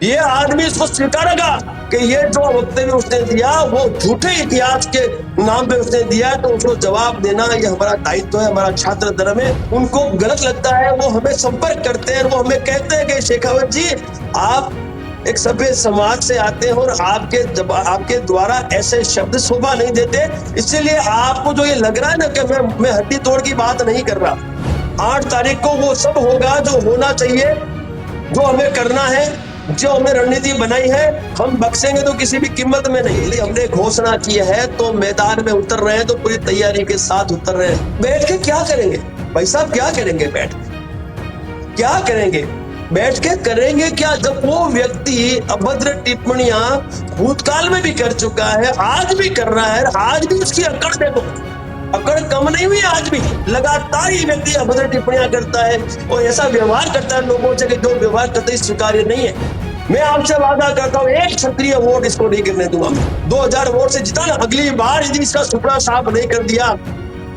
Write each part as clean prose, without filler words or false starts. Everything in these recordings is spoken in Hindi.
ये आदमी इसको स्वीकारेगा कि ये जो वक्तव्य उसने दिया वो झूठे इतिहास के नाम पे उसने दिया, तो उसको जवाब देना ये हमारा दायित्व है, हमारा छात्र धर्म है। उनको गलत लगता है, वो हमें संपर्क करते हैं, वो हमें कहते हैं कि शेखावत जी आप एक सभ्य समाज से आते हैं और आपके द्वारा ऐसे शब्द शोभा नहीं देते, इसीलिए आपको जो ये लग रहा है ना कि मैं हड्डी तोड़ की बात नहीं कर रहा। 8 तारीख को वो सब होगा जो होना चाहिए, जो हमें करना है, जो हमने रणनीति बनाई है, हम बख्शेंगे तो किसी भी कीमत में नहीं। हमने घोषणा की है तो मैदान में उतर रहे हैं, तो पूरी तैयारी के साथ उतर रहे हैं। बैठ के क्या करेंगे भाई साहब, क्या करेंगे बैठ के, क्या करेंगे बैठ के, करेंगे क्या जब वो व्यक्ति अभद्र टिप्पणियां भूतकाल में भी कर चुका है, आज भी कर रहा है, आज भी उसकी अकड़ देखो, अकड़ कम नहीं हुई, आज भी लगातार ये व्यक्ति अभद्र टिप्पणियां करता है और ऐसा व्यवहार करता है लोगों से कि जो व्यवहार करते स्वीकार्य नहीं है। मैं आपसे वादा करता हूं एक क्षत्रिय वोट इसको नहीं करने दूंगा। 2000 वोट से जितना, अगली बार यदि इसका सुपड़ा साफ नहीं कर दिया,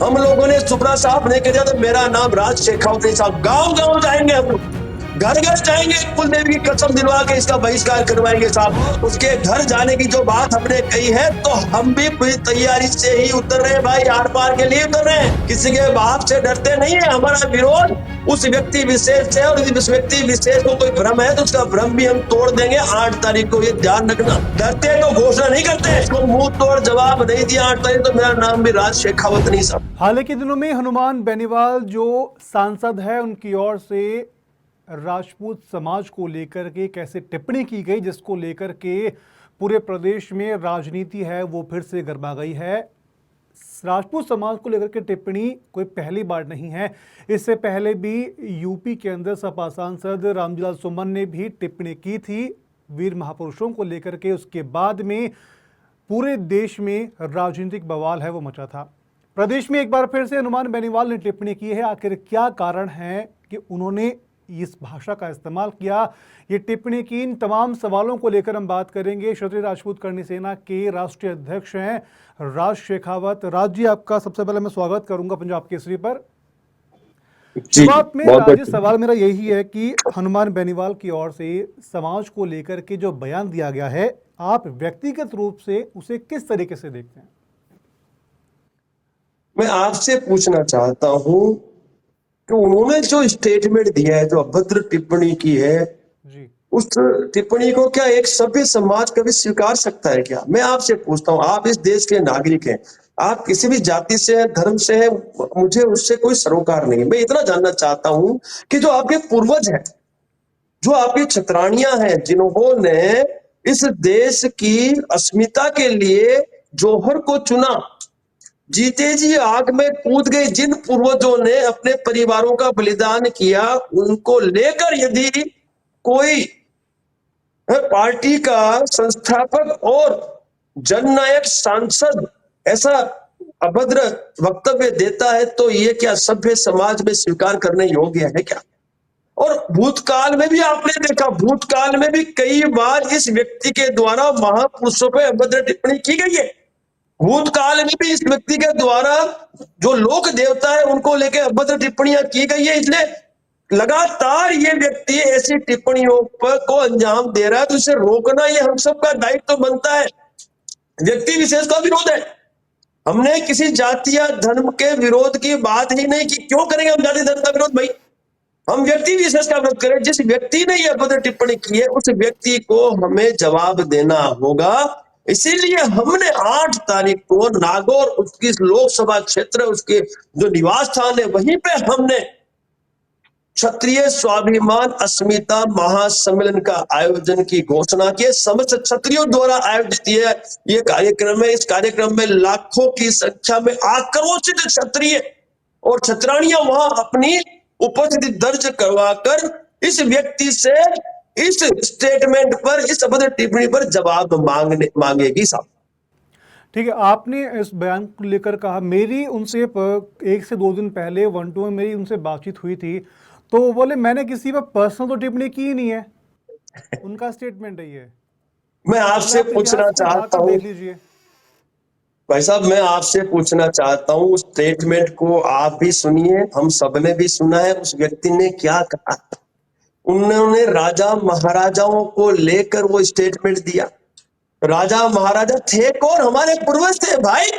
हम लोगों ने सुपड़ा साफ नहीं कर दिया, तो मेरा नाम राज शेखावत नहीं साहब। गांव गांव जाएंगे हम लोग, घर घर जाएंगे, कुलदेवी की कसम दिलवा के इसका बहिष्कार करवाएंगे साहब। उसके घर जाने की जो बात हमने कही है, तो हम भी पूरी तैयारी से ही उतर रहे हैं भाई, आर पार के लिए उतर रहे हैं, किसी के बाप से डरते नहीं है। हमारा विरोध उस व्यक्ति विशेष से, और उस व्यक्ति विशेष को कोई भ्रम है तो उसका भ्रम भी हम तोड़ देंगे 8 तारीख को, ये ध्यान रखना। डरते तो घोषणा नहीं करते, इसको मुंह तोड़ जवाब नहीं दिया 8 तारीख तो मेरा नाम भी राज शेखावत नहीं साहब। हाल ही के दिनों में हनुमान बेनीवाल जो सांसद है, उनकी ओर से राजपूत समाज को लेकर के कैसे टिप्पणी की गई, जिसको लेकर के पूरे प्रदेश में राजनीति है वो फिर से गर्मा गई है। राजपूत समाज को लेकर के टिप्पणी कोई पहली बार नहीं है, इससे पहले भी यूपी के अंदर सपा सांसद रामजीलाल सुमन ने भी टिप्पणी की थी वीर महापुरुषों को लेकर के। उसके बाद में पूरे देश में राजनीतिक बवाल है वो मचा था। प्रदेश में एक बार फिर से हनुमान बेनीवाल ने टिप्पणी की है। आखिर क्या कारण है कि उन्होंने इस भाषा का इस्तेमाल किया, ये टिप्पणी की, इन तमाम सवालों को लेकर हम बात करेंगे। क्षत्रिय राजपूत करणी सेना के राष्ट्रीय अध्यक्ष हैं राज शेखावत। राज जी, आपका सबसे पहले मैं स्वागत करूंगा पंजाब केसरी पर। शुरुआत में राज, सवाल मेरा यही है कि हनुमान बेनीवाल की ओर से समाज को लेकर के जो बयान दिया गया है, आप व्यक्तिगत रूप से उसे किस तरीके से देखते हैं? मैं आपसे पूछना चाहता हूं कि उन्होंने जो स्टेटमेंट दिया है, जो अभद्र टिप्पणी की है जी, उस टिप्पणी को क्या एक सभ्य समाज कभी स्वीकार सकता है क्या? मैं आपसे पूछता हूं, आप इस देश के नागरिक हैं, आप किसी भी जाति से हैं, धर्म से हैं, मुझे उससे कोई सरोकार नहीं है। मैं इतना जानना चाहता हूं कि जो आपके पूर्वज हैं, जो आपकी क्षत्राणियां हैं, जिन्होंने इस देश की अस्मिता के लिए जौहर को चुना, जीते जी आग में कूद गए, जिन पूर्वजों ने अपने परिवारों का बलिदान किया, उनको लेकर यदि कोई पार्टी का संस्थापक और जननायक सांसद ऐसा अभद्र वक्तव्य देता है, तो ये क्या सभ्य समाज में स्वीकार करने योग्य है क्या? और भूतकाल में भी आपने देखा, भूतकाल में भी कई बार इस व्यक्ति के द्वारा महापुरुषों पर अभद्र टिप्पणी की गई है। भूतकाल में भी इस व्यक्ति के द्वारा जो लोक देवता है उनको लेकर अभद्र टिप्पणियां की गई है। इसलिए लगातार ये व्यक्ति ऐसी टिप्पणियों पर को अंजाम दे रहा है, तो इसे रोकना ये हम सबका दायित्व बनता है। व्यक्ति विशेष का विरोध है, हमने किसी जाति या धर्म के विरोध की बात ही नहीं की। क्यों करेंगे हम जाति धर्म का विरोध भाई? हम व्यक्ति विशेष का विरोध करें। जिस व्यक्ति ने यह अभद्र टिप्पणी की है, उस व्यक्ति को हमें जवाब देना होगा। इसीलिए हमने 8 तारीख को नागौर, उसकी लोकसभा क्षेत्र, उसके जो निवास स्थान है, वहीं पे हमने क्षत्रिय स्वाभिमान अस्मिता महासम्मेलन का आयोजन की घोषणा की। समस्त क्षत्रियों द्वारा आयोजित ये कार्यक्रम है। इस कार्यक्रम में लाखों की संख्या में आक्रोशित क्षत्रिय और क्षत्राणियां वहां अपनी उपस्थिति दर्ज करवाकर इस व्यक्ति से इस स्टेटमेंट पर, इस अभद्र टिप्पणी पर जवाब मांगेगी साहब। ठीक है, आपने इस बयान को लेकर कहा, मेरी उनसे 1 से 2 दिन पहले 1-2 में मेरी उनसे बातचीत हुई थी, तो वो बोले मैंने किसी पर पर्सनल तो टिप्पणी की ही नहीं है। उनका स्टेटमेंट है ये। मैं आपसे पूछना चाहता हूं देख लीजिए भाई साहब, मैं आपसे पूछना चाहता हूं, उस स्टेटमेंट को आप भी सुनिए, हम सबने भी सुना है। उस व्यक्ति ने क्या कहा? उन्होंने राजा महाराजाओं को लेकर वो स्टेटमेंट दिया। राजा महाराजा थे कौन? हमारे पूर्वज थे भाई।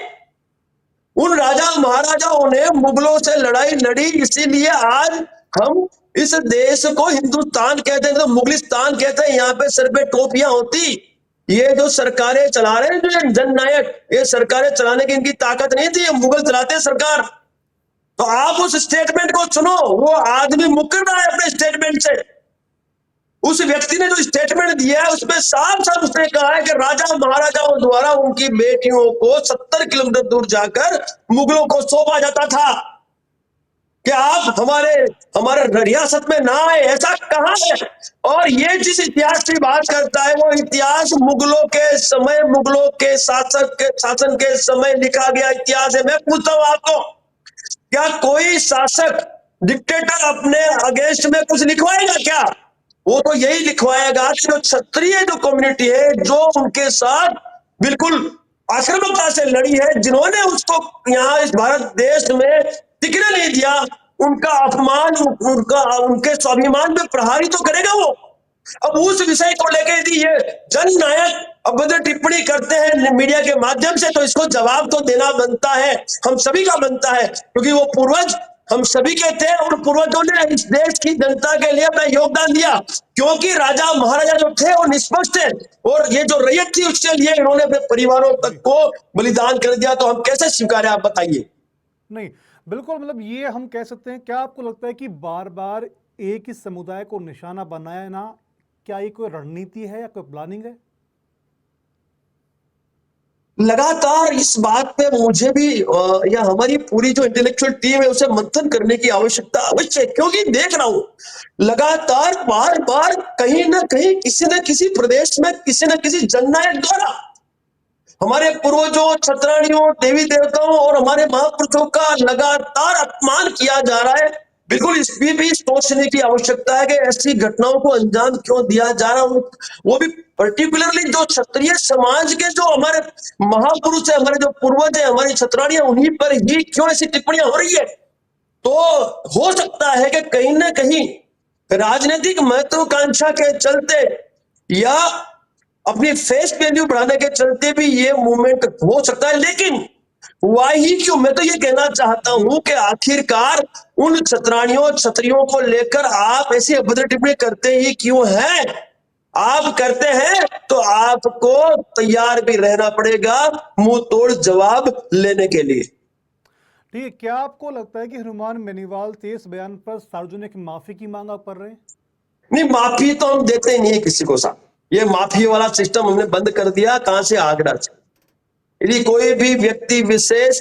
उन राजा महाराजाओं ने मुगलों से लड़ाई लड़ी, इसीलिए आज हम इस देश को हिंदुस्तान कहते हैं, तो मुगलिस्तान कहते हैं। यहाँ पे सर पे टोपियां होती। ये जो सरकारें चला रहे हैं, जो ये जननायक, ये सरकारें चलाने की इनकी ताकत नहीं थी, ये मुगल चलाते सरकार। तो आप उस स्टेटमेंट को सुनो, वो आदमी मुकर रहा है अपने स्टेटमेंट से। उस व्यक्ति ने जो स्टेटमेंट दिया है उसमें साफ साफ उसने कहा है कि राजा महाराजाओं द्वारा उनकी बेटियों को 70 किलोमीटर दूर जाकर मुगलों को सौंपा जाता था कि आप हमारे रियासत में ना आए। ऐसा कहां है? और ये जिस इतिहास की बात करता है वो इतिहास मुगलों के समय, मुगलों के शासन के समय लिखा गया इतिहास है। मैं पूछता हूं आपको, क्या कोई शासक, डिक्टेटर अपने अगेंस्ट में कुछ लिखवाएगा क्या? वो तो यही लिखवाएगा कि जो क्षत्रिय जो कम्युनिटी है, जो उनके साथ बिल्कुल आक्रामकता से लड़ी है, जिन्होंने उसको यहाँ इस भारत देश में टिकने नहीं दिया, उनका अपमान, उनके स्वाभिमान पे प्रहारी तो करेगा वो। अब उस विषय को लेकर यदि ये जननायक अभद्र टिप्पणी करते हैं मीडिया के माध्यम से, तो इसको जवाब तो देना बनता है, हम सभी का बनता है, क्योंकि वो पूर्वज हम सभी के थे और पूर्वजों ने इस देश की जनता के लिए अपना योगदान दिया। क्योंकि राजा महाराजा जो थे वो निष्पक्ष थे, और ये जो रैयत थी उसके लिए इन्होंने अपने परिवारों तक को बलिदान कर दिया। तो हम कैसे स्वीकारें, आप बताइए। नहीं, बिल्कुल, मतलब ये हम कह सकते हैं। क्या आपको लगता है कि बार बार एक ही समुदाय को निशाना बनाना, क्या ये कोई रणनीति है या कोई प्लानिंग है? लगातार इस बात पे मुझे भी या हमारी पूरी जो इंटेलेक्चुअल टीम है उसे मंथन करने की आवश्यकता अवश्य है, क्योंकि देख रहा हूं लगातार बार बार कहीं ना कहीं किसी न किसी प्रदेश में किसी न किसी जननायक द्वारा हमारे पूर्वजों, छतरानियों, देवी देवताओं और हमारे महापुरुषों का लगातार अपमान किया जा रहा है। बिल्कुल इस भी सोचने की आवश्यकता है कि ऐसी घटनाओं को अंजाम क्यों दिया जा रहा है, वो भी पर्टिकुलरली जो क्षत्रिय समाज के जो हमारे महापुरुष है, हमारे जो पूर्वज है, हमारी छतरानियां, उन्हीं पर ही क्यों ऐसी टिप्पणियां हो रही है। तो हो सकता है कि कहीं ना कहीं राजनीतिक महत्वाकांक्षा के चलते या अपनी फेस वैल्यू बढ़ाने के चलते भी ये मूवमेंट हो सकता है। लेकिन ही क्यों, मैं तो ये कहना चाहता हूं कि आखिरकार उन छतरानियों, क्षत्रियों को लेकर आप ऐसी अभद्र टिप्पणी करते ही क्यों हैं? आप करते हैं तो आपको तैयार भी रहना पड़ेगा मुंह तोड़ जवाब लेने के लिए। ठीक है, क्या आपको लगता है कि हनुमान बेनीवाल 23 बयान पर सार्वजनिक माफी की मांग आप कर रहे हैं? नहीं, माफी तो हम देते ही नहीं है किसी को साहब। ये माफी वाला सिस्टम हमने बंद कर दिया। कहां से? आगरा से। यदि कोई भी व्यक्ति विशेष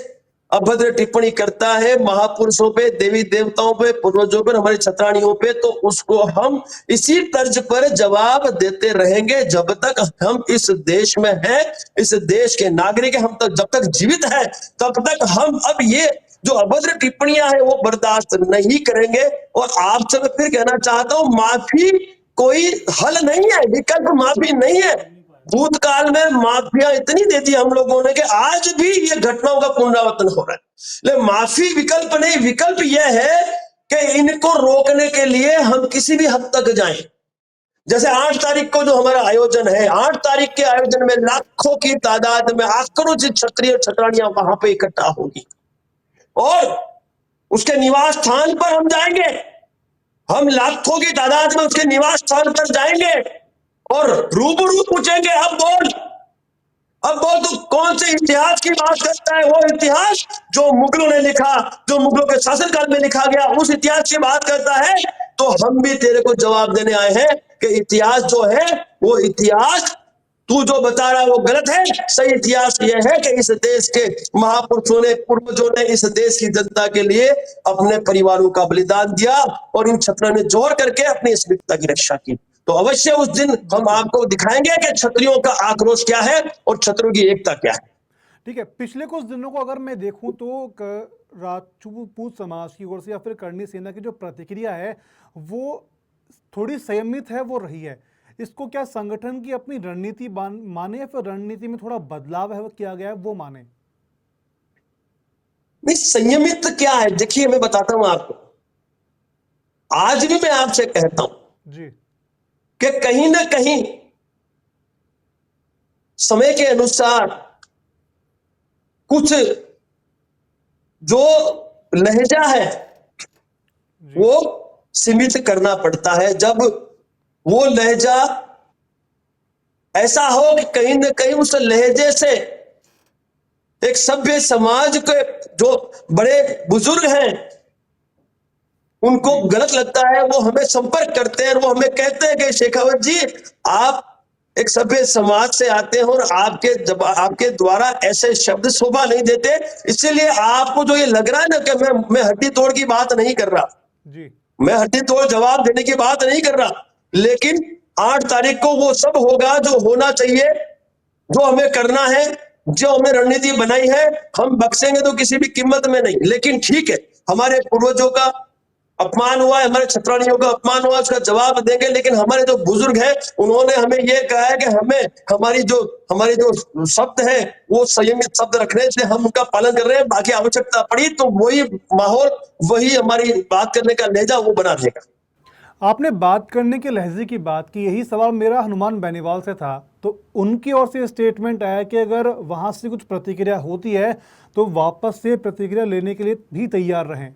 अभद्र टिप्पणी करता है महापुरुषों पे, देवी देवताओं पे, पूर्वजों पर, हमारी छतरानियों पे, तो उसको हम इसी तर्ज पर जवाब देते रहेंगे जब तक हम इस देश में हैं, इस देश के नागरिक हैं। हम तक जब तक जीवित हैं तब तक हम अब ये जो अभद्र टिप्पणियां हैं वो बर्दाश्त नहीं करेंगे। और आपसे मैं फिर कहना चाहता हूं, माफी कोई हल नहीं है, विकल्प माफी नहीं है। भूतकाल में माफिया इतनी दे दी हम लोगों ने कि आज भी ये घटनाओं का पुनरावर्तन हो रहा है। लेकिन माफी विकल्प नहीं, विकल्प यह है कि इनको रोकने के लिए हम किसी भी हद तक जाएं। जैसे 8 तारीख को जो हमारा आयोजन है, 8 तारीख के आयोजन में लाखों की तादाद में आक्रोशित क्षत्रिय छतरानियां वहां पे इकट्ठा होगी और उसके निवास स्थान पर हम जाएंगे। हम लाखों की तादाद में उसके निवास स्थान पर जाएंगे और रूबरू पूछेंगे, अब बोल तू कौन से इतिहास की बात करता है? वो इतिहास जो मुगलों ने लिखा, जो मुगलों के शासनकाल में लिखा गया, उस इतिहास की बात करता है। तो हम भी तेरे को जवाब देने आए हैं कि इतिहास जो है वो इतिहास तू जो बता रहा है वो गलत है। सही इतिहास यह है कि इस देश के महापुरुषों ने, पूर्वजों ने इस देश की जनता के लिए अपने परिवारों का बलिदान दिया और इन छत्रों ने जोड़ करके अपनी अस्मिता की रक्षा की। तो अवश्य उस दिन हम आपको दिखाएंगे कि क्षत्रियों का आक्रोश क्या है और क्षत्रियों की एकता क्या है। ठीक है, पिछले कुछ दिनों को अगर मैं देखूं तो राजपूत समाज की ओर से या फिर करणी सेना की जो प्रतिक्रिया है वो थोड़ी संयमित है, वो रही है। इसको क्या संगठन की अपनी रणनीति माने या फिर रणनीति में थोड़ा बदलाव है वो किया गया है वो माने? नहीं, संयमित क्या है, देखिए मैं बताता हूं आपको। आज भी मैं आपसे कहता हूं जी। कि कहीं ना कहीं समय के अनुसार कुछ जो लहजा है जी। वो सीमित करना पड़ता है। जब वो लहजा ऐसा हो कि कहीं ना कहीं उस लहजे से एक सभ्य समाज के जो बड़े बुजुर्ग हैं उनको जी। गलत लगता है, वो हमें संपर्क करते हैं और वो हमें कहते हैं कि शेखावत जी, आप एक सभ्य समाज से आते हैं और आपके द्वारा ऐसे शब्द शोभा नहीं देते, इसीलिए आपको जो ये लग रहा है ना कि मैं हड्डी तोड़ की बात नहीं कर रहा, जी। मैं हड्डी तोड़ जवाब देने की बात नहीं कर रहा, लेकिन 8 तारीख को वो सब होगा जो होना चाहिए, जो हमें करना है, जो हमें रणनीति बनाई है, हम बख्शेंगे तो किसी भी कीमत में नहीं। लेकिन ठीक है, हमारे पूर्वजों का अपमान हुआ है, हमारे छत्राणियों का अपमान हुआ, उसका जवाब देंगे। लेकिन हमारे जो बुजुर्ग हैं उन्होंने हमें ये कहा है कि हमें हमारी जो शब्द है वो संयमित शब्द रखने से हम उनका पालन कर रहे हैं। बाकी आवश्यकता पड़ी तो वही माहौल, वही हमारी बात करने का लहजा वो बना रहेगा। आपने बात करने के लहजे की बात की, यही सवाल मेरा हनुमान बेनीवाल से था। तो उनकी ओर से स्टेटमेंट आया कि अगर वहां से कुछ प्रतिक्रिया होती है तो वापस से प्रतिक्रिया लेने के लिए भी तैयार रहें।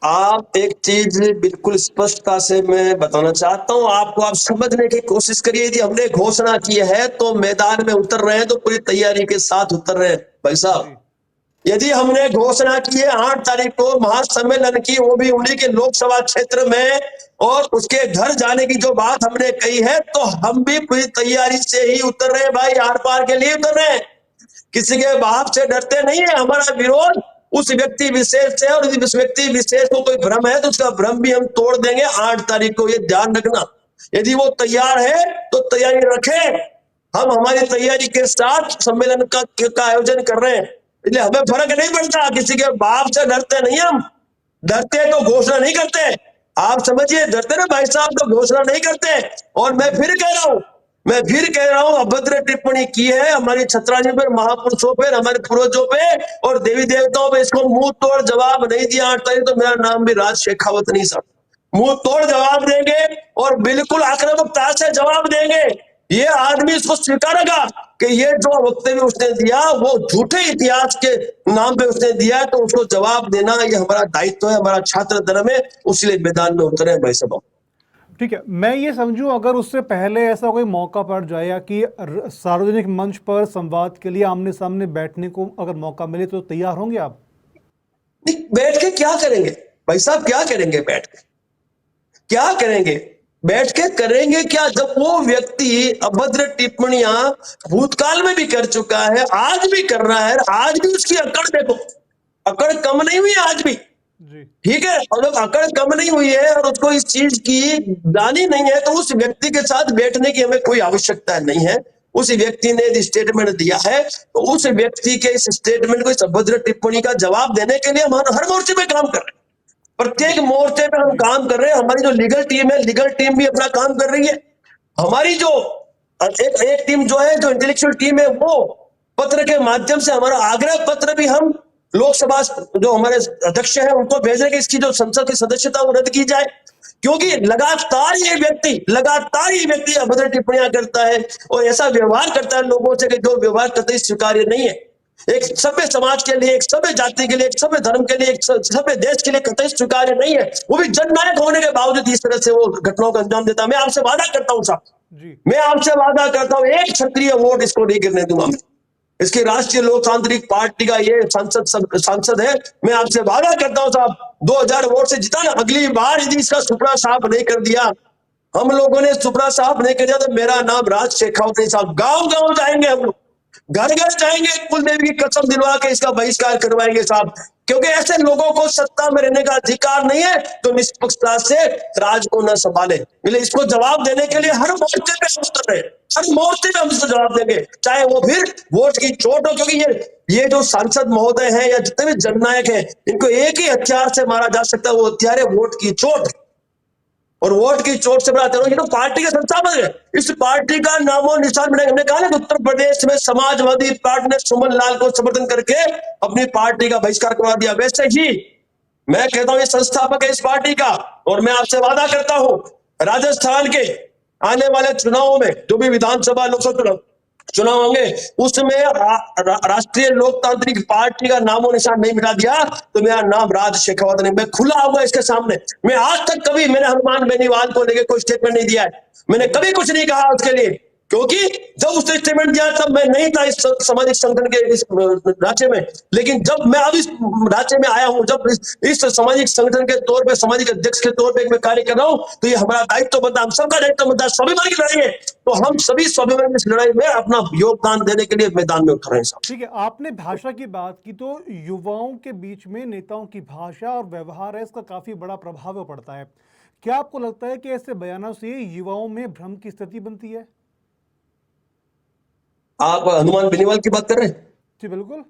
आप एक चीज बिल्कुल स्पष्टता से मैं बताना चाहता हूं आपको, आप समझने की कोशिश करिए। यदि हमने घोषणा की है तो मैदान में उतर रहे हैं, तो पूरी तैयारी के साथ उतर रहे हैं भाई साहब। जी। यदि हमने घोषणा की है 8 तारीख को महासम्मेलन की, वो भी उन्हीं के लोकसभा क्षेत्र में, और उसके घर जाने की जो बात हमने कही है, तो हम भी पूरी तैयारी से ही उतर रहे हैं भाई, आर पार के लिए उतर रहे हैं। किसी के बाप से डरते नहीं है। हमारा विरोध उस व्यक्ति विशेष से, और उस व्यक्ति विशेष को कोई भ्रम है तो उसका भ्रम भी हम तोड़ देंगे 8 तारीख को, ये ध्यान रखना। यदि वो तैयार है तो तैयारी रखे, हम हमारी तैयारी के साथ सम्मेलन का आयोजन कर रहे हैं, इसलिए हमें फर्क नहीं पड़ता। किसी के बाप से डरते नहीं हम, डरते तो घोषणा नहीं करते। आप समझिए, डरते ना भाई साहब तो घोषणा नहीं करते। और मैं फिर कह रहा हूं अभद्र टिप्पणी की है हमारी छत्राणी पर, महापुरुषों पर, हमारे पूर्वजों पे और देवी देवताओं पे, इसको मुंह तोड़ जवाब नहीं दिया 8 तारीख तो मेरा नाम भी राज शेखावत नहीं साहब। मुंह तोड़ जवाब देंगे और बिल्कुल आक्रामकता से जवाब देंगे। ये आदमी इसको स्वीकारेगा कि ये जो वक्तव्य उसने दिया वो झूठे इतिहास के नाम पे उसने दिया, तो उसको जवाब देना ये हमारा दायित्व है, हमारा छात्र धर्म है, उसीलिए मैदान में उतरे भाई साहब। ठीक है, मैं ये समझूं अगर उससे पहले ऐसा कोई मौका पड़ जाए या कि सार्वजनिक मंच पर संवाद के लिए आमने सामने बैठने को अगर मौका मिले तो तैयार होंगे आप? नहीं, बैठ के क्या करेंगे भाई साहब, क्या करेंगे बैठ के, क्या करेंगे बैठ के, करेंगे क्या जब वो व्यक्ति अभद्र टिप्पणियां भूतकाल में भी कर चुका है, आज भी कर रहा है, आज भी उसकी अकड़ देखो, अकड़ कम नहीं हुई आज भी। जी। ठीक है, और जब अकड़ कम नहीं हुई है और उसको इस चीज की जानी नहीं है, तो उस व्यक्ति के साथ बैठने की हमें कोई आवश्यकता नहीं है। उस व्यक्ति ने स्टेटमेंट दिया है तो उस व्यक्ति के इस स्टेटमेंट को, इस अभद्र टिप्पणी का जवाब देने के लिए हम हर मोर्चे पे काम कर रहे हैं, प्रत्येक मोर्चे पे हम जी। काम कर रहे हैं। हमारी जो लीगल टीम है, लीगल टीम भी अपना काम कर रही है। हमारी जो एक टीम जो है, जो इंटेलेक्चुअल टीम है, वो पत्र के माध्यम से हमारा आग्रह पत्र भी हम लोकसभा जो हमारे अध्यक्ष हैं उनको भेज रहे हैं कि इसकी जो संसद की सदस्यता वो रद्द की जाए, क्योंकि लगातार ये व्यक्ति अभद्र टिप्पणियां करता है और ऐसा व्यवहार करता है लोगों से कि जो व्यवहार कतई स्वीकार्य नहीं है। एक सभ्य समाज के लिए, एक सभ्य जाति के लिए, एक सभ्य धर्म के लिए, एक सभ्य देश के लिए कतई स्वीकार्य नहीं है। वो भी जननायक होने के बावजूद इस तरह से वो घटनाओं का अंजाम देता है। मैं आपसे वादा करता हूं साहब, जी। मैं आपसे वादा करता हूं, एक क्षत्रिय वोट इसको नहीं गिरने दूंगा मैं। इसकी राष्ट्रीय लोकतांत्रिक पार्टी का ये सांसद है, मैं आपसे वादा करता हूं साहब, 2000 वोट से जीता ना। अगली बार यदि इसका सुपड़ा साफ नहीं कर दिया, हम लोगों ने सुपड़ा साफ नहीं कर दिया, तो मेरा नाम राज शेखावत नहीं साहब। गांव गांव जाएंगे हम लोग, घर घर जाएंगे, कुलदेवी की कसम दिलवा के इसका बहिष्कार करवाएंगे साहब, क्योंकि ऐसे लोगों को सत्ता में रहने का अधिकार नहीं है तो निष्पक्षता से राज को न संभाले। इसलिए इसको जवाब देने के लिए हर मोर्चे पे हम उतर रहे, हर मोर्चे पे हम इसको जवाब देंगे, चाहे वो फिर वोट की चोट हो। क्योंकि ये जो सांसद महोदय हैं या जितने भी जननायक हैं, इनको एक ही हथियार से मारा जा सकता है, वो हथियार है वोट की चोट। और वोट की चोट से बनाते हैं, ये तो पार्टी के संस्थापक है, इस पार्टी का नामो निशान बनाएंगे। हमने कहा ना उत्तर प्रदेश में समाजवादी पार्टी ने सुमन लाल को समर्थन करके अपनी पार्टी का बहिष्कार करवा दिया, वैसे ही मैं कहता हूं ये संस्थापक है इस पार्टी का, और मैं आपसे वादा करता हूं राजस्थान के आने वाले चुनावों में, जो भी विधानसभा लोकसभा चुनाव होंगे, उसमें राष्ट्रीय लोकतांत्रिक पार्टी का नामो निशान नहीं मिटा दिया तो मेरा नाम राज शेखावत नहीं। मैं खुला हुआ इसके सामने, मैं आज तक कभी मैंने हनुमान बेनीवाल को लेकर कोई स्टेटमेंट नहीं दिया है, मैंने कभी कुछ नहीं कहा उसके लिए, क्योंकि जब उसने स्टेटमेंट दिया तब मैं नहीं था इस सामाजिक संगठन के इस राज्य में, लेकिन जब मैं अब इस राज्य में आया हूं, जब इस सामाजिक संगठन के तौर पे, सामाजिक अध्यक्ष के तौर पे मैं कार्य कर रहा हूं, तो ये हमारा दायित्व बनता है, हम सबका दायित्व बनता है। स्वाभिमान की लड़ाई है तो हम सभी स्वाभिमान की लड़ाई में अपना योगदान देने के लिए मैदान में उतर रहे हैं। ठीक है, आपने भाषा की बात की तो युवाओं के बीच में नेताओं की भाषा और व्यवहार है, इसका काफी बड़ा प्रभाव पड़ता है। क्या आपको लगता है कि ऐसे बयानों से युवाओं में भ्रम की स्थिति बनती है? आप हनुमान बेनीवाल की बात कर रहे हैं? जी बिल्कुल।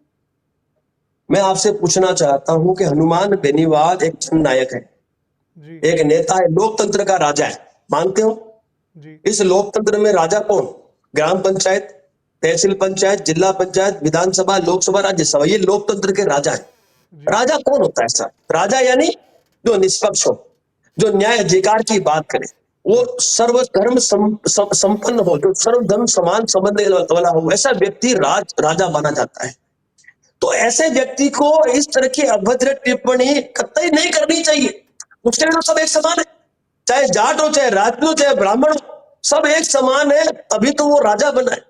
मैं आपसे पूछना चाहता हूं कि हनुमान बेनीवाल एक जननायक है जी। एक नेता है, लोकतंत्र का राजा है, मानते हो? जी। इस लोकतंत्र में राजा कौन? ग्राम पंचायत, तहसील पंचायत, जिला पंचायत, विधानसभा, लोकसभा, राज्यसभा, ये लोकतंत्र के राजा है। राजा कौन होता है सर? राजा यानी जो निष्पक्ष हो, जो न्याय अधिकार की बात करे, वो सर्वधर्म संपन्न हो, जो सर्वधर्म समान संबंध वाला हो, ऐसा व्यक्ति राजा माना जाता है। तो ऐसे व्यक्ति को इस तरह की अभद्र टिप्पणी कतई नहीं करनी चाहिए। उसके लिए तो सब एक समान है, चाहे जाट हो, चाहे राजपूत हो, चाहे ब्राह्मण हो, सब एक समान है, तभी तो वो राजा बना है।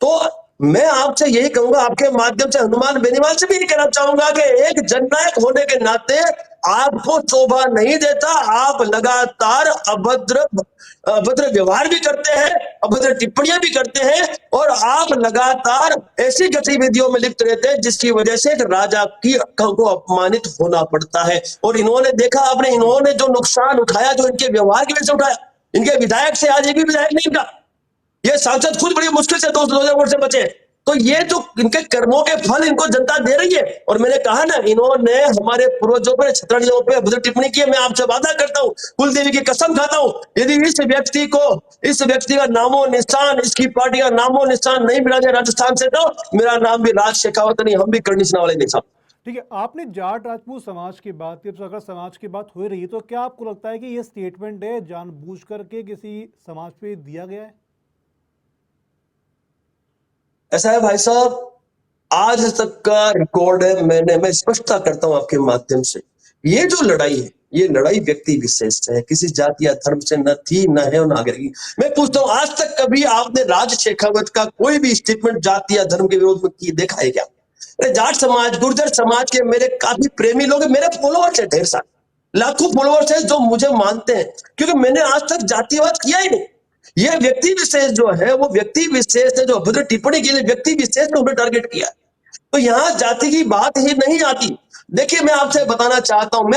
तो मैं आपसे यही कहूंगा, आपके माध्यम से हनुमान बेनीवाल से भी यही कहना चाहूंगा कि एक जननायक होने के नाते आपको शोभा नहीं देता, आप लगातार अभद्र व्यवहार भी करते हैं, अभद्र टिप्पणियां भी करते हैं, और आप लगातार ऐसी गतिविधियों में लिप्त रहते हैं जिसकी वजह से राजा को अपमानित होना पड़ता है। और इन्होंने देखा आपने, इन्होंने जो नुकसान उठाया, जो इनके व्यवहार की वजह से उठाया, इनके विधायक से आज एक भी विधायक नहीं उठा, ये सांसद खुद बड़ी मुश्किल से 2,000 वोट से बचे। तो ये जो इनके कर्मों के फल इनको जनता दे रही है। और मैंने कहा ना, इन्होंने हमारे पूर्वजों पर, क्षत्रियों पे अभद्र टिप्पणी की है। मैं आपसे वादा करता हूं, कुलदेवी की कसम खाता हूं, यदि इस व्यक्ति का नामो निशान, इसकी पार्टी का नामो निशान नहीं मिला जाए राजस्थान से, तो मेरा नाम भी राज शेखावत नहीं, हम भी करनी वाले नहीं साहब। ठीक है, आपने जाट राजपूत समाज की बात की, अगर समाज की बात हो रही है तो क्या आपको लगता है कि ये स्टेटमेंट है जानबूझ करके किसी समाज पे दिया गया है? ऐसा है भाई साहब, आज तक का रिकॉर्ड है, मैं स्पष्टता करता हूं आपके माध्यम से, ये जो लड़ाई है, ये लड़ाई व्यक्ति विशेष से है, किसी जाति या धर्म से न थी, न है और न आगे। मैं पूछता हूं, आज तक कभी आपने राज शेखावत का कोई भी स्टेटमेंट जाति या धर्म के विरोध में की देखा है क्या? जाट समाज, गुर्जर समाज के मेरे काफी प्रेमी लोग, मेरे फॉलोअर्स है, ढेर सारे लाखों फॉलोअर्स है जो मुझे मानते हैं, क्योंकि मैंने आज तक जातिवाद किया ही नहीं। ये व्यक्ति विशेष जो है, वो व्यक्ति विशेष ने जो अभद्र टिप्पणी के लिए व्यक्ति विशेष ने उन्हें टारगेट किया, तो यहां जाति की बात ही नहीं आती। देखिए, मैं आपसे बताना चाहता हूं,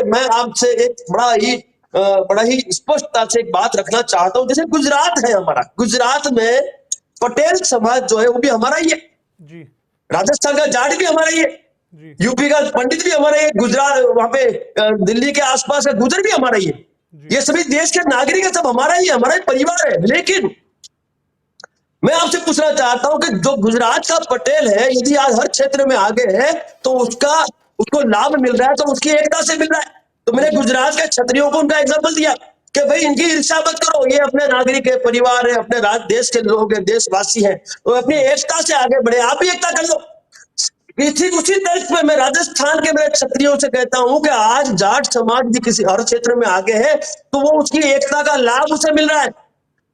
मैं आपसे एक बड़ा ही स्पष्टता से एक बात रखना चाहता हूं। जैसे गुजरात है हमारा, गुजरात में पटेल समाज जो है वो भी हमारा ही है जी। राजस्थान का जाट भी हमारा ही है, यूपी का पंडित भी हमारा ही है, गुजरात वहां पे दिल्ली के आसपास का गुजर भी हमारा ही है, ये सभी देश के नागरिक है, सब हमारा ही है, हमारा ही परिवार है। लेकिन मैं आपसे पूछना चाहता हूं कि जो गुजरात का पटेल है, यदि आज हर क्षेत्र में आगे है तो उसको लाभ मिल रहा है, तो उसकी एकता से मिल रहा है। तो मैंने गुजरात के क्षत्रियों को उनका एग्जाम्पल दिया कि भाई इनकी ईर्ष्या मत करो, ये अपने नागरिक है, परिवार है, अपने देश के लोग हैं, देशवासी हैं, तो अपनी एकता से आगे बढ़े, आप भी एकता कर लो। उसी देश में मैं राजस्थान के मेरे क्षत्रियों से कहता हूं कि आज जाट समाज भी किसी हर क्षेत्र में आगे है, तो वो उसकी एकता का लाभ उसे मिल रहा है।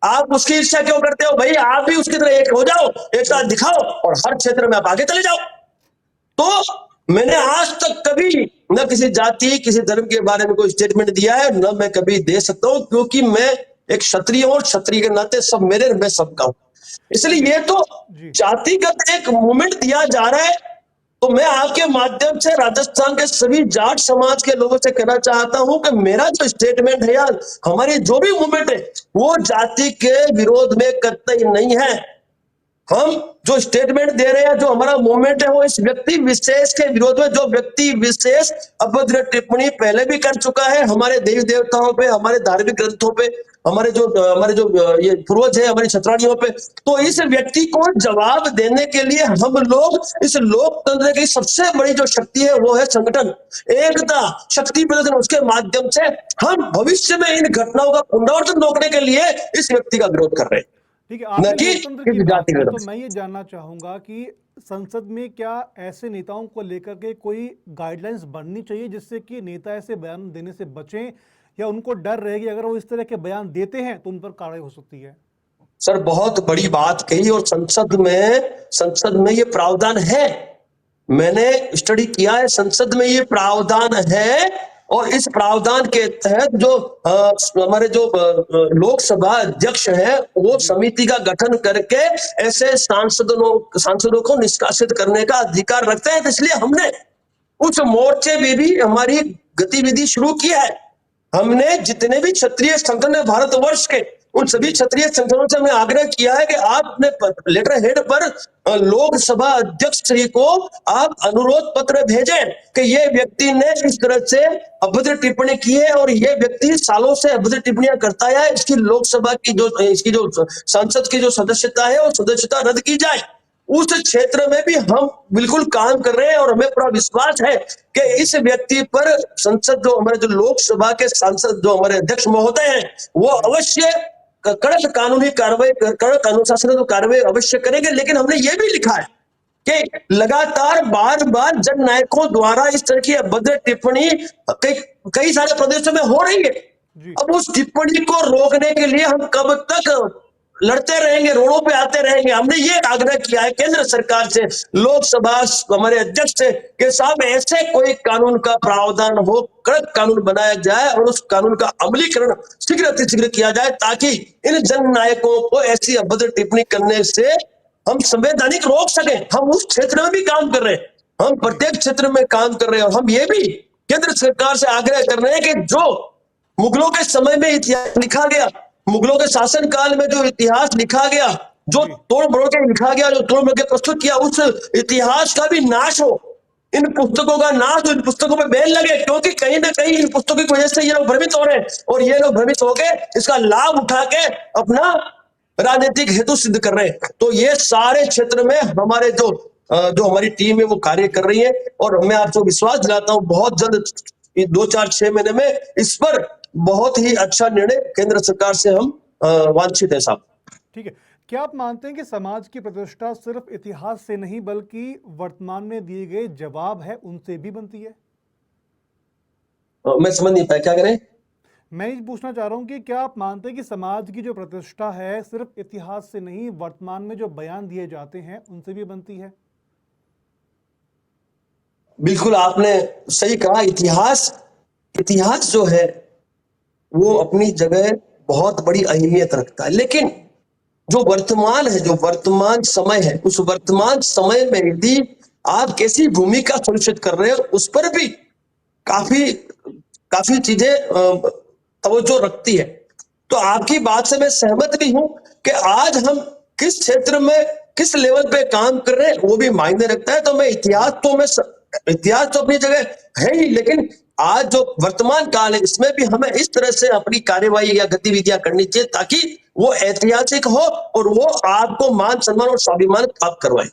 आप उसकी इच्छा क्यों करते हो? भाई आप भी उसकी तरह एक हो जाओ, एकता दिखाओ, और हर क्षेत्र में आप आगे चले जाओ। तो मैंने आज तक कभी न किसी जाति, किसी धर्म के बारे में कोई स्टेटमेंट दिया है, न मैं कभी दे सकता हूं, क्योंकि मैं एक क्षत्रिय हूं, और क्षत्रिय के नाते सब मेरे, मैं सबका हूं। इसलिए ये तो जातिगत एक मूवमेंट दिया जा रहा है। तो मैं आपके माध्यम से राजस्थान के सभी जाट समाज के लोगों से कहना चाहता हूं कि मेरा जो स्टेटमेंट है यार, हमारी जो भी मूवमेंट है, वो जाति के विरोध में कतई नहीं है। हम जो स्टेटमेंट दे रहे हैं, जो हमारा मूवमेंट है, वो इस व्यक्ति विशेष के विरोध में, जो व्यक्ति विशेष अभद्र टिप्पणी पहले भी कर चुका है हमारे देवी देवताओं पे, हमारे धार्मिक ग्रंथों पे, हमारे जो ये पूर्वज है हमारी छतरानियों पे, तो इस व्यक्ति को जवाब देने के लिए हम लोग इस लोकतंत्र की सबसे बड़ी जो शक्ति है वो है संगठन, एकता, शक्ति प्रदर्शन। उसके माध्यम से हम भविष्य में इन घटनाओं का पुनरावर्तन रोकने के लिए इस व्यक्ति का विरोध कर रहे हैं, ठीक है, न आपने कि लोकतंत्र की किसी बात जाति की, का। तो मैं ये जानना चाहूंगा कि संसद में क्या ऐसे नेताओं को लेकर के कोई गाइडलाइंस बननी चाहिए जिससे कि नेता ऐसे बयान देने से बचें, या उनको डर रहेगी अगर वो इस तरह के बयान देते हैं तो उन पर कार्रवाई हो सकती है? सर बहुत बड़ी बात कही, और संसद में ये प्रावधान है, मैंने स्टडी किया है, संसद में ये प्रावधान है। और इस प्रावधान के तहत जो हमारे जो लोकसभा अध्यक्ष हैं वो समिति का गठन करके ऐसे सांसदों को निष्कासित करने का अधिकार रखते हैं। तो इसलिए हमने उस मोर्चे में भी हमारी गतिविधि शुरू की है। हमने जितने भी क्षत्रिय संगठन है भारतवर्ष के, उन सभी क्षत्रिय संगठनों से हमने आग्रह किया है कि आप अपने लेटर हेड पर लोकसभा अध्यक्ष श्री को आप अनुरोध पत्र भेजें कि ये व्यक्ति ने इस तरह से अभद्र टिप्पणी की है, और ये व्यक्ति सालों से अभद्र टिप्पणियां करता है, इसकी लोकसभा की इसकी जो संसद की जो सदस्यता है वो सदस्यता रद्द की जाए। उस क्षेत्र में भी हम बिल्कुल काम कर रहे हैं, और हमें पूरा विश्वास है कि इस व्यक्ति पर संसद जो हमारे जो लोकसभा के सांसद जो हमारे अध्यक्ष महोदय हैं वो अवश्य कड़क कानूनी कार्रवाई, कड़क अनुशासन कार्रवाई अवश्य करेंगे। लेकिन हमने ये भी लिखा है कि लगातार बार बार जननायकों द्वारा इस तरह की अभद्र टिप्पणी कई सारे प्रदेशों में हो रही है। अब उस टिप्पणी को रोकने के लिए हम कब तक लड़ते रहेंगे, रोडों पे आते रहेंगे? हमने ये आग्रह किया है केंद्र सरकार से, लोकसभा हमारे अध्यक्ष से, कि साहब ऐसे कोई कानून का प्रावधान हो, कड़क कानून बनाया जाए और उस कानून का अमलीकरण शीघ्र अतिशीघ्र किया जाए, ताकि इन जननायकों को ऐसी अभद्र टिप्पणी करने से हम संवैधानिक रोक सके। हम उस क्षेत्र में भी काम कर रहे हैं, हम प्रत्येक क्षेत्र में काम कर रहे हैं, और हम ये भी केंद्र सरकार से आग्रह कर रहे हैं कि जो मुगलों के समय में इतिहास लिखा गया, मुगलों के शासन काल में जो इतिहास लिखा गया, जो तोड़ मरोड़ के लिखा गया, जो तोड़ मरोड़ के प्रस्तुत किया, उस इतिहास का भी नाश हो, इन पुस्तकों का नाश हो, इन पुस्तकों पे बैन लगे, क्योंकि कहीं ना कहीं इन पुस्तकों की वजह से ये लोग भ्रमित हो रहे हैं, और ये लोग भ्रमित होके इसका लाभ उठा के अपना राजनीतिक हेतु सिद्ध कर रहे हैं। तो ये सारे क्षेत्र में हमारे जो हमारी टीम है वो कार्य कर रही है, और मैं आपको विश्वास दिलाता हूं बहुत जल्द 2-4-6 महीने में इस पर बहुत ही अच्छा निर्णय केंद्र सरकार से हम वांछित है साहब। ठीक है, क्या आप मानते हैं कि समाज की प्रतिष्ठा सिर्फ इतिहास से नहीं बल्कि वर्तमान में दिए गए जवाब है उनसे भी बनती है? मैं समझ नहीं पाया, क्या करें? मैं ये पूछना चाह रहा हूं कि क्या आप मानते हैं कि समाज की जो प्रतिष्ठा है सिर्फ इतिहास से नहीं वर्तमान में जो बयान दिए जाते हैं उनसे भी बनती है? बिल्कुल आपने सही कहा। इतिहास जो है वो अपनी जगह बहुत बड़ी अहमियत रखता है, लेकिन जो वर्तमान है, जो वर्तमान समय है, उस वर्तमान समय में यदि आप कैसी भूमिका सुनिश्चित कर रहे हो उस पर भी काफी चीजें तवज्जो रखती है। तो आपकी बात से मैं सहमत भी हूं कि आज हम किस क्षेत्र में किस लेवल पे काम कर रहे हैं वो भी मायने रखता है। तो इतिहास तो अपनी जगह है ही, लेकिन आज जो वर्तमान काल है इसमें भी हमें इस तरह से अपनी कार्यवाही या गतिविधियां करनी चाहिए ताकि वो ऐतिहासिक हो और वो आपको मान सम्मान और स्वाभिमान प्राप्त करवाए।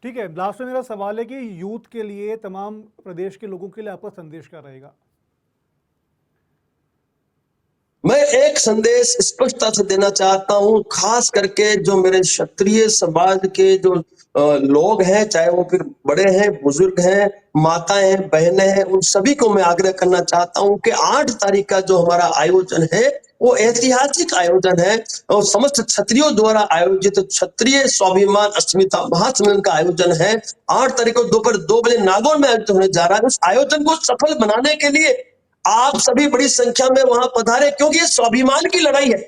ठीक है, लास्ट में मेरा सवाल है कि यूथ के लिए, तमाम प्रदेश के लोगों के लिए आपका संदेश क्या रहेगा? मैं एक संदेश स्पष्टता से देना चाहता हूं, खास करके जो मेरे क्षत्रिय समाज के जो लोग हैं, चाहे वो फिर बड़े हैं, बुजुर्ग हैं, माताएं हैं, बहनें हैं, उन सभी को मैं आग्रह करना चाहता हूं कि 8 तारीख का जो हमारा आयोजन है वो ऐतिहासिक आयोजन है और समस्त क्षत्रियों द्वारा आयोजित क्षत्रिय स्वाभिमान अस्मिता महासम्मेलन का आयोजन है। 8 तारीख को दोपहर 2 बजे नागौर में आयोजित होने जा रहा है। उस आयोजन को सफल बनाने के लिए आप सभी बड़ी संख्या में वहां पधारे, क्योंकि ये स्वाभिमान की लड़ाई है।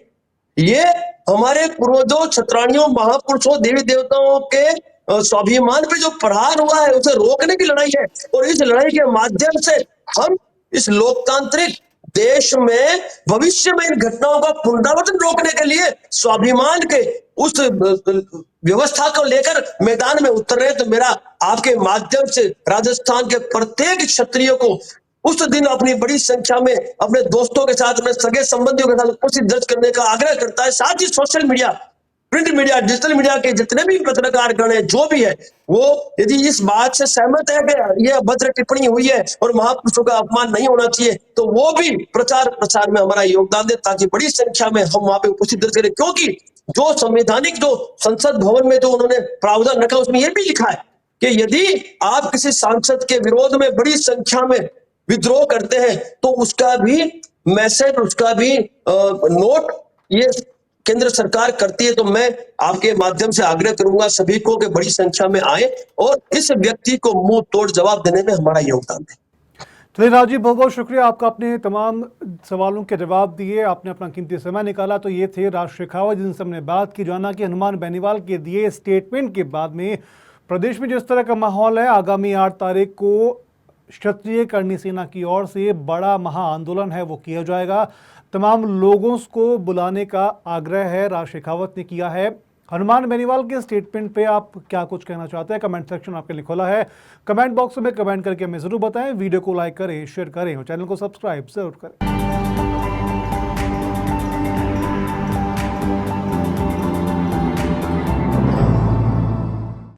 ये हमारे पूर्वजों, क्षत्राणियों, महापुरुषों, देवी देवताओं के स्वाभिमान पे जो प्रहार हुआ है उसे रोकने की लड़ाई है, और इस लड़ाई के माध्यम से हम इस लोकतांत्रिक देश में भविष्य में इन घटनाओं का पुनरावर्तन रोकने के लिए स्वाभिमान के उस व्यवस्था को लेकर मैदान में उतर रहे। तो मेरा आपके माध्यम से राजस्थान के प्रत्येक क्षत्रिय को उस दिन अपनी बड़ी संख्या में अपने दोस्तों के साथ, अपने सगे संबंधियों के साथ उपस्थित दर्ज करने का आग्रह करता है। साथ ही social media, print media, digital media के जितने भी पत्रकारगण है, जो भी है, वो यदि इस बात से सहमत है कि यह अभद्र टिप्पणी हुई है और महापुरुषों का अपमान नहीं होना चाहिए, तो वो भी प्रचार प्रसार में हमारा योगदान दे, ताकि बड़ी संख्या में हम वहां पे उपस्थित दर्ज करें। क्योंकि जो संवैधानिक, जो संसद भवन में जो उन्होंने प्रावधान रखा, उसमें यह भी लिखा है कि यदि आप किसी सांसद के विरोध में बड़ी संख्या में विद्रोह करते हैं, तो उसका भी मैसेज, उसका भी नोट ये केंद्र सरकार करती है। तो मैं आपके माध्यम से आग्रह करूंगा सभी को कि बड़ी संख्या में आए और इस व्यक्ति को मुंह तोड़ जवाब देने में हमारा योगदान दें। चलिए राजीव, बहुत बहुत शुक्रिया आपका, अपने तमाम सवालों के जवाब दिए, आपने अपना कीमती समय निकाला। तो ये थे राज शेखावत जिनसे हमने बात की। जाना कि हनुमान बेनीवाल के दिए स्टेटमेंट के बाद में प्रदेश में जिस तरह का माहौल है, आगामी 8 तारीख को क्षत्रिय करणी सेना की ओर से बड़ा महाआंदोलन है वो किया जाएगा। तमाम लोगों को बुलाने का आग्रह है राज शेखावत ने किया है। हनुमान बेनीवाल के स्टेटमेंट पे आप क्या कुछ कहना चाहते हैं? कमेंट सेक्शन आपके लिए खुला है, कमेंट बॉक्स में कमेंट करके हमें जरूर बताएं। वीडियो को लाइक करें, शेयर करें और चैनल को सब्सक्राइब जरूर करें।